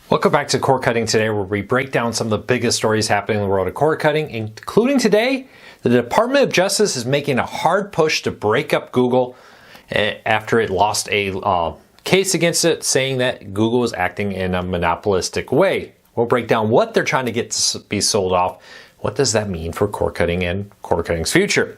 Welcome back to Cord Cutting Today, where we break down some of the biggest stories happening in the world of cord cutting, including today, the Department of Justice is making a hard push to break up Google after it lost a case against it, saying that Google is acting in a monopolistic way. We'll break down what they're trying to get to be sold off. What does that mean for cord cutting and cord cutting's future?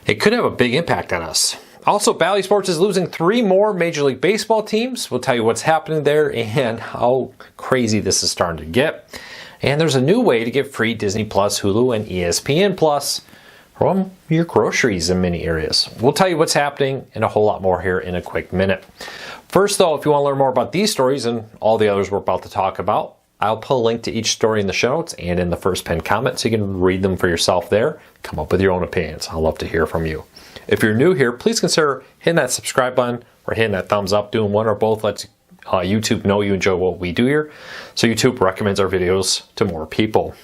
It could have a big impact on us. Also, Bally Sports is losing 3 more Major League Baseball teams. We'll tell you what's happening there and how crazy this is starting to get. And there's a new way to get free Disney Plus, Hulu, and ESPN Plus from your groceries in many areas. We'll tell you what's happening and a whole lot more here in a quick minute. First, though, if you want to learn more about these stories and all the others we're about to talk about, I'll put a link to each story in the show notes and in the first pinned comment so you can read them for yourself there. Come up with your own opinions. I'd love to hear from you. If you're new here, please consider hitting that subscribe button or hitting that thumbs up. Doing one or both lets YouTube know you enjoy what we do here, so YouTube recommends our videos to more people.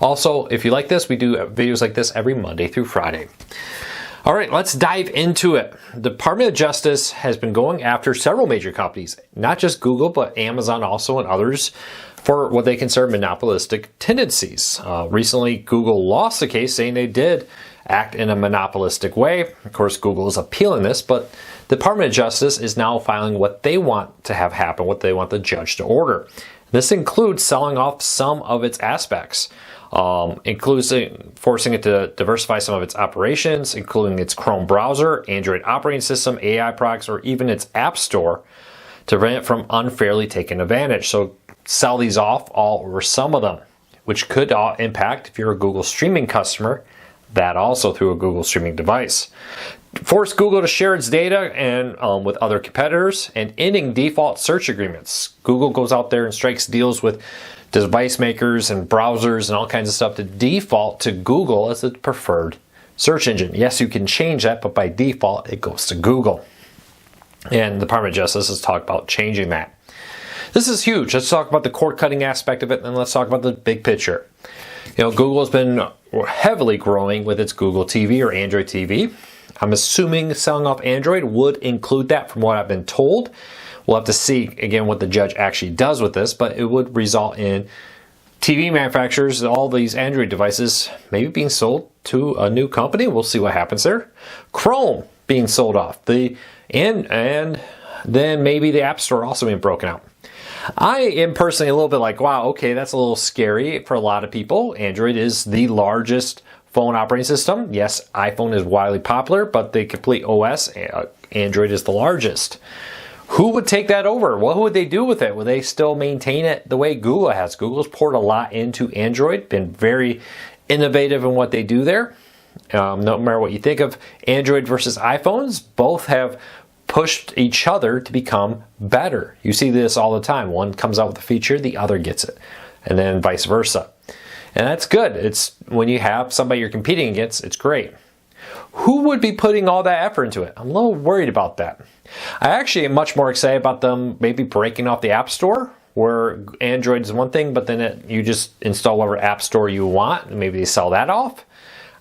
Also, if you like this, we do videos like this every Monday through Friday. All right, let's dive into it. The Department of Justice has been going after several major companies, not just Google, but Amazon also and others, for what they consider monopolistic tendencies. Recently, Google lost the case saying they did act in a monopolistic way. Of course, Google is appealing this, but the Department of Justice is now filing what they want to have happen, what they want the judge to order. This includes selling off some of its aspects, includes forcing it to diversify some of its operations, including its Chrome browser, Android operating system, AI products, or even its App Store, to prevent it from unfairly taking advantage. So sell these off, all or some of them, which could impact, if you're a Google streaming customer, that also through a Google streaming device. Force Google to share its data and with other competitors, and ending default search agreements. Google goes out there and strikes deals with device makers and browsers and all kinds of stuff to default to Google as the preferred search engine. Yes, you can change that, but by default, it goes to Google. And the Department of Justice has talked about changing that. This is huge. Let's talk about the cord cutting aspect of it, and let's talk about the big picture. You know, Google has been heavily growing with its Google TV or Android TV. I'm assuming selling off Android would include that from what I've been told. We'll have to see, again, what the judge actually does with this, but it would result in TV manufacturers, all these Android devices, maybe being sold to a new company. We'll see what happens there. Chrome being sold off. And then maybe the App Store also being broken out. I am personally a little bit like, wow, okay, that's a little scary for a lot of people. Android is the largest phone operating system. Yes, iPhone is widely popular, but the complete OS, Android is the largest. Who would take that over? What would they do with it? Would they still maintain it the way Google has? Google's poured a lot into Android, been very innovative in what they do there. No matter what you think of Android versus iPhones, both have pushed each other to become better. You see this all the time. One comes out with a feature, the other gets it, and then vice versa. And that's good. It's when you have somebody you're competing against, it's great. Who would be putting all that effort into it? I'm a little worried about that. I actually am much more excited about them maybe breaking off the App Store, where Android is one thing, but then you just install whatever App Store you want, and maybe they sell that off.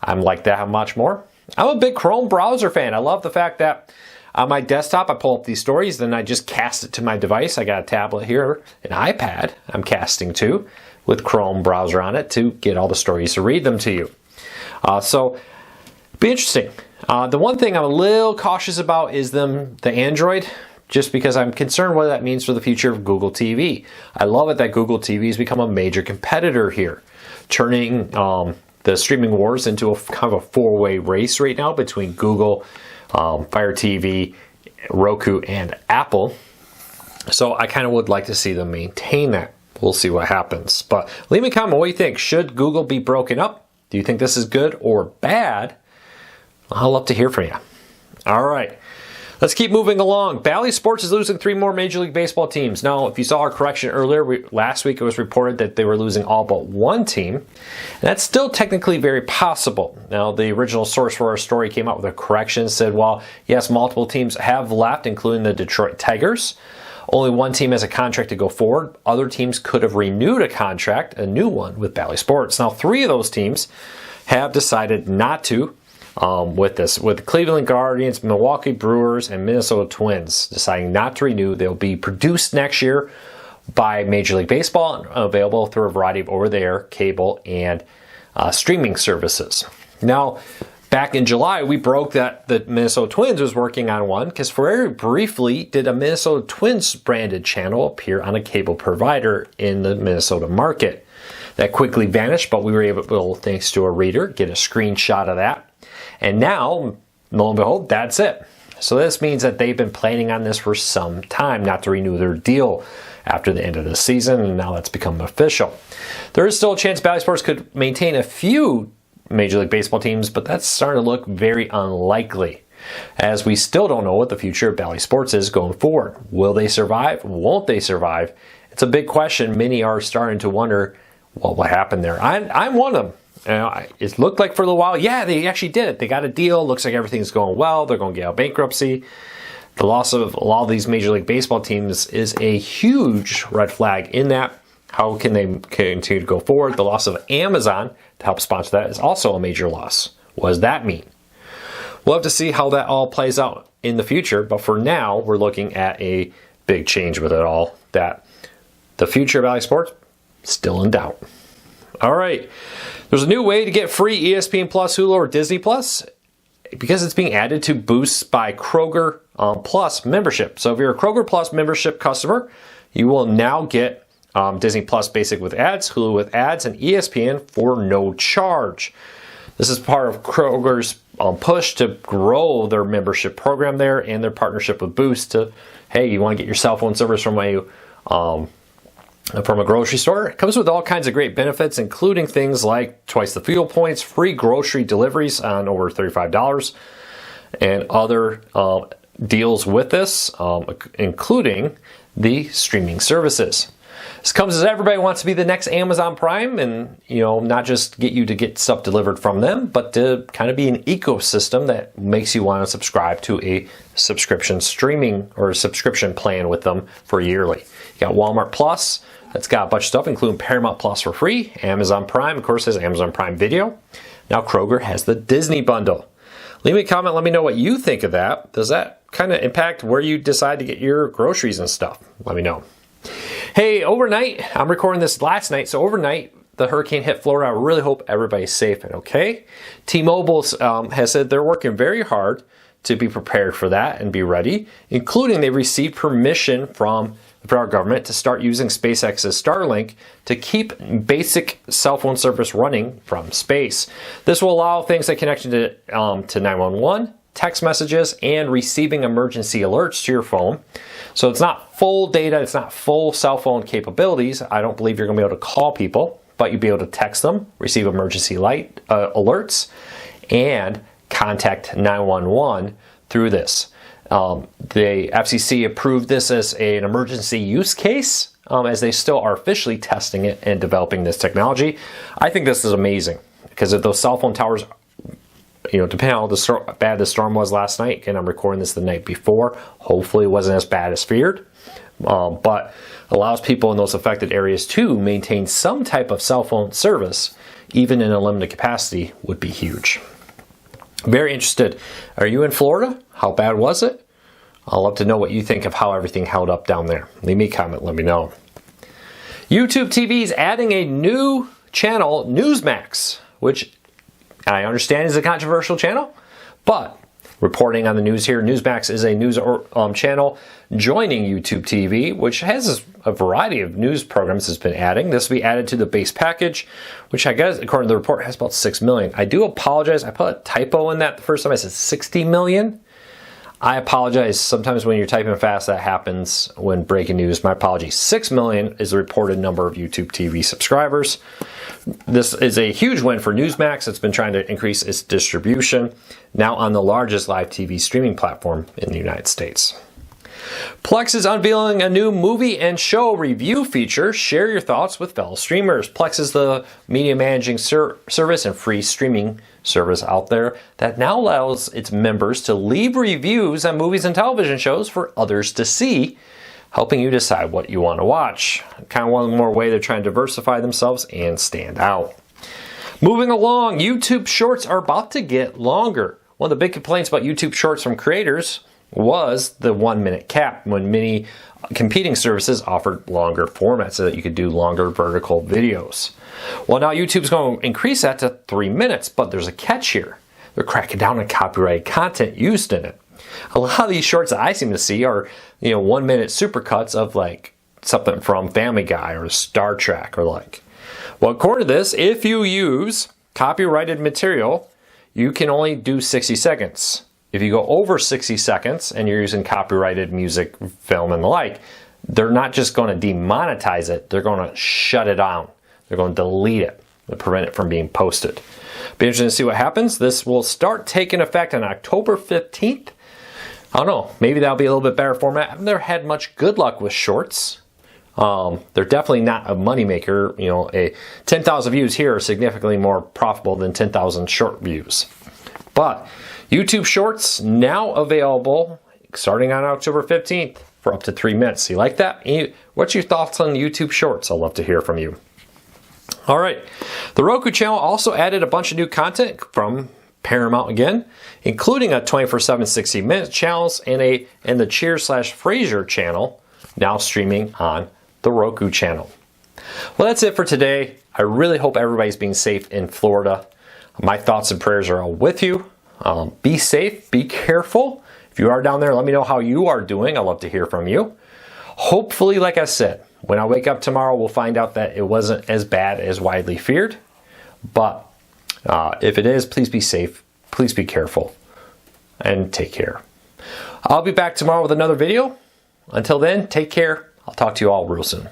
I'm like that much more. I'm a big Chrome browser fan. I love the fact that on my desktop, I pull up these stories, then I just cast it to my device. I got a tablet here, an iPad I'm casting to with Chrome browser on it to get all the stories to read them to you. So, be interesting. The one thing I'm a little cautious about is the Android, just because I'm concerned what that means for the future of Google TV. I love it that Google TV has become a major competitor here, turning the streaming wars into a kind of a 4-way race right now between Google, Fire TV, Roku, and Apple. So I kind of would like to see them maintain that. We'll see what happens. But leave me a comment. What do you think? Should Google be broken up? Do you think this is good or bad? I'd love to hear from you. All right. Let's keep moving along. Bally Sports is losing 3 more Major League Baseball teams. Now, if you saw our correction earlier, last week it was reported that they were losing all but 1 team. And that's still technically very possible. Now, the original source for our story came out with a correction, said, well, yes, multiple teams have left, including the Detroit Tigers. Only 1 team has a contract to go forward. Other teams could have renewed a contract, a new one, with Bally Sports. Now, 3 of those teams have decided not to. With the Cleveland Guardians, Milwaukee Brewers, and Minnesota Twins deciding not to renew. They'll be produced next year, by Major League Baseball, available through a variety of over-the-air, cable, and streaming services. Now, back in July, we broke that the Minnesota Twins was working on one, because very briefly did a Minnesota Twins branded channel appear on a cable provider in the Minnesota market. That quickly vanished, but we were able, thanks to a reader, get a screenshot of that. And now, lo and behold, that's it. So this means that they've been planning on this for some time, not to renew their deal after the end of the season, and now that's become official. There is still a chance Bally Sports could maintain a few Major League Baseball teams, but that's starting to look very unlikely, as we still don't know what the future of Bally Sports is going forward. Will they survive? Won't they survive? It's a big question. Many are starting to wonder what will happen there. I'm one of them. It looked like for a little while, yeah, they actually did it. They got a deal. Looks like everything's going well. They're going to get out of bankruptcy. The loss of a lot of these Major League Baseball teams is a huge red flag in that. How can they continue to go forward? The loss of Amazon to help sponsor that is also a major loss. What does that mean? We'll have to see how that all plays out in the future. But for now, we're looking at a big change with it all. That the future of Bally Sports, still in doubt. All right. There's a new way to get free ESPN Plus, Hulu, or Disney Plus, because it's being added to Boost by Kroger Plus membership. So if you're a Kroger Plus membership customer, you will now get Disney Plus Basic with ads, Hulu with ads, and ESPN for no charge. This is part of Kroger's push to grow their membership program there and their partnership with Boost to, hey, you want to get your cell phone service from a grocery store. It comes with all kinds of great benefits, including things like twice the fuel points, free grocery deliveries on over $35, and other deals with this, including the streaming services. This comes as everybody wants to be the next Amazon Prime, and not just get you to get stuff delivered from them, but to kind of be an ecosystem that makes you want to subscribe to a subscription streaming or a subscription plan with them for yearly. You got Walmart Plus. That's got a bunch of stuff, including Paramount Plus for free. Amazon Prime, of course, has Amazon Prime Video. Now Kroger has the Disney bundle. Leave me a comment. Let me know what you think of that. Does that kind of impact where you decide to get your groceries and stuff? Let me know. Hey, overnight, I'm recording this last night, so overnight, the hurricane hit Florida. I really hope everybody's safe and okay. T-Mobile has said they're working very hard to be prepared for that and be ready, including they received permission from the federal government to start using SpaceX's Starlink to keep basic cell phone service running from space. This will allow things like connection to 911, text messages, and receiving emergency alerts to your phone. So it's not full data, it's not full cell phone capabilities. I don't believe you're going to be able to call people, but you'll be able to text them, receive emergency alerts, and contact 911 through this. The FCC approved this as an emergency use case, as they still are officially testing it and developing this technology. I think this is amazing, because if those cell phone towers, depending on how bad the storm was last night, and I'm recording this the night before, hopefully it wasn't as bad as feared, but allows people in those affected areas to maintain some type of cell phone service, even in a limited capacity, would be huge. Very interested. Are you in Florida? How bad was it? I'd love to know what you think of how everything held up down there. Leave me a comment. Let me know. YouTube TV is adding a new channel, Newsmax, which I understand is a controversial channel, but reporting on the news here, Newsmax is a news channel joining YouTube TV, which has a variety of news programs it's been adding. This will be added to the base package, which I guess, according to the report, has about 6 million. I do apologize. I put a typo in that the first time. I said 60 million. I apologize. Sometimes when you're typing fast, that happens when breaking news. My apologies. 6 million is the reported number of YouTube TV subscribers. This is a huge win for Newsmax. It's been trying to increase its distribution, now on the largest live TV streaming platform in the United States. Plex is unveiling a new movie and show review feature. Share your thoughts with fellow streamers. Plex is the media managing service and free streaming service out there that now allows its members to leave reviews on movies and television shows for others to see, helping you decide what you want to watch. Kind of one more way they're trying to diversify themselves and stand out. Moving along, YouTube Shorts are about to get longer. One of the big complaints about YouTube Shorts from creators was the 1 minute cap when many competing services offered longer formats so that you could do longer vertical videos. Well, now YouTube's going to increase that to 3 minutes, but there's a catch here. They're cracking down on copyrighted content used in it. A lot of these shorts that I seem to see are, 1 minute supercuts of like something from Family Guy or Star Trek or like. Well, according to this, if you use copyrighted material, you can only do 60 seconds. If you go over 60 seconds and you're using copyrighted music, film, and the like, they're not just going to demonetize it, they're going to shut it down. They're going to delete it to prevent it from being posted. Be interesting to see what happens. This will start taking effect on October 15th. I don't know, maybe that'll be a little bit better format. I've never had much good luck with shorts. They're definitely not a moneymaker. A 10,000 views here are significantly more profitable than 10,000 short views. But YouTube Shorts now available starting on October 15th for up to 3 minutes. You like that? What's your thoughts on YouTube Shorts? I'd love to hear from you. All right. The Roku channel also added a bunch of new content from Paramount again, including a 24/7 60-minute channels and the Cheers/Frasier channel now streaming on the Roku channel. Well, that's it for today. I really hope everybody's being safe in Florida. My thoughts and prayers are all with you. Be safe, be careful. If you are down there, let me know how you are doing. I'd love to hear from you. Hopefully, like I said, when I wake up tomorrow, we'll find out that it wasn't as bad as widely feared. But if it is, please be safe, please be careful, and take care. I'll be back tomorrow with another video. Until then, take care. I'll talk to you all real soon.